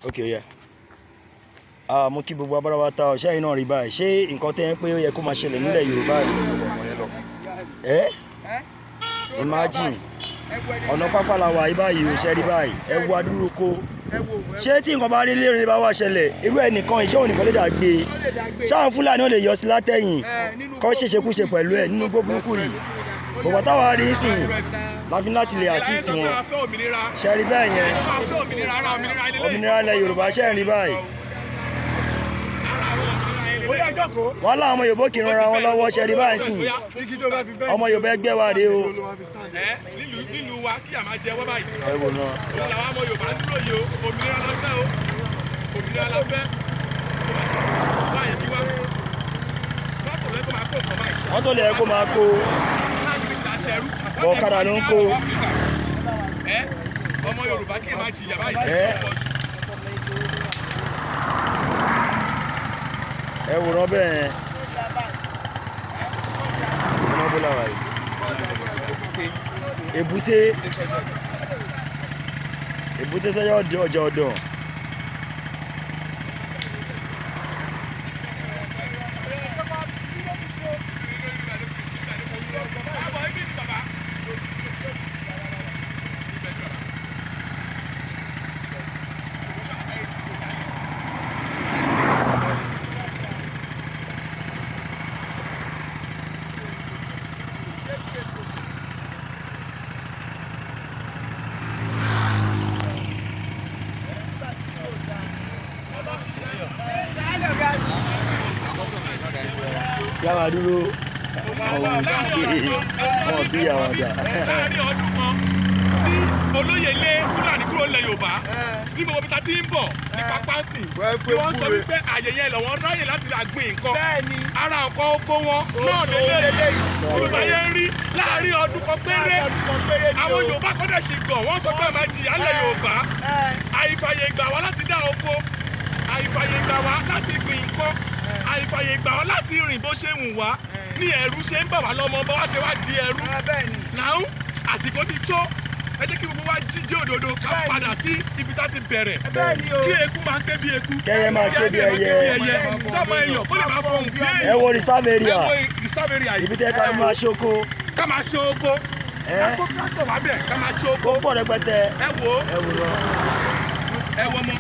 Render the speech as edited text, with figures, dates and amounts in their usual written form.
Okay, yeah. Mo kí gbogbo abára wa ta ọ̀ṣẹ́ yìí náà rí báyìí. Ṣé nǹkan tẹ́ ń pé ó yẹ kó máa ṣẹlẹ̀ nílẹ̀ Yorùbá rẹ̀? Imagine ọ̀nà pápá la wà yìí báyìí ò ṣe rí báyìí. Ẹ wo adúrú ko. Ṣé tí nǹkan bá rí léèrè bá wá ṣẹlẹ̀ irú ẹnìkan ìṣe òní kan lè dà gbé? Ṣáwọn Fúlàní ò lè yọ sí látẹ̀yìn kọ́ ṣèṣekúṣe pẹ̀lú ẹ̀ nínú gbó burúkú yìí. Bọ̀bọ̀ táwa rí sìn láfi láti lè assist wọn. Ṣe rí bẹ́ẹ̀ yẹn. Òmìnira ilẹ̀ Yorùbá ṣe rí báyìí. Wọ́n láwọn ọmọ Yorùbá kì í ran ara wọn lọ́wọ́ ṣe rí báyìí sìn. Ọmọ Yorùbá ẹgbẹ́ wa rèé o. Nílùú wa kí a máa jẹ wọ́n báyìí. Ẹ wò náà. Òun làwọn ọmọ Yorùbá ń dúró yìí o. Òmìnira la fẹ́ o. Òmìnira la fẹ́. Báyìí kí wá. Mọ́tò lẹ́kọ̀ọ́ máa kó nǹkan báyìí. Mọ́tò lẹ́kọ̀ọ́ máa kó. Ọ̀kadà ló ń kó. Ọmọ Yorùbá kí ẹ máa jìyà báyìí. Ẹ wòran bẹ́ẹ̀. Ọmọ bọ́lá wa yìí. Èbúté sẹ́yọ́ ọjà ọ̀dọ̀. Yàrá dúró ọmọ bí àwọn ọjà. Láàárín ọdún kan tí olóyè lé Fúlàní kúrò nílẹ̀ Yorùbá ní gbogbo bí ta ti ń bọ̀ ní pápásì tí wọ́n sọ wípé àyè yẹn lọ́wọ́ ráyè láti ra gbìn nǹkan ara nǹkan oko wọn náà lélẹ̀ Yorùbá yẹn ń rí láàárín ọdún kan péré àwọn Yorùbá kọ́dẹ̀ ṣì gàn wọ́n sọ pé máa jìyà nílẹ̀ Yorùbá àìfàyè gbà wá láti dá oko àìfàyè gbà wá láti gbìn nǹkan àìfàyè gbà wá láti rìn bó ṣe wù wá ní ẹrú ṣe ń bà wá lọ́mọ bá wá ṣe wá di ẹrú náà àsìkò ti tó ẹ jẹ́ kí gbogbo wa jíjí òdodo ká padà sí ibi tá ti bẹ̀rẹ̀ kí eku máa ké bí eku kẹ́yẹ máa ké bí ẹyẹ tọ́mọ èèyàn kó lè máa fọhùn bí èèyàn ẹ wo reserve area yìí ibi tẹ́ ká máa ṣoko ká máa ṣe oko ká kó tractor wá bẹ̀ ká máa ṣe oko ó pọ̀ rẹpẹtẹ ẹ wò lọ. ẹ wò ọmọ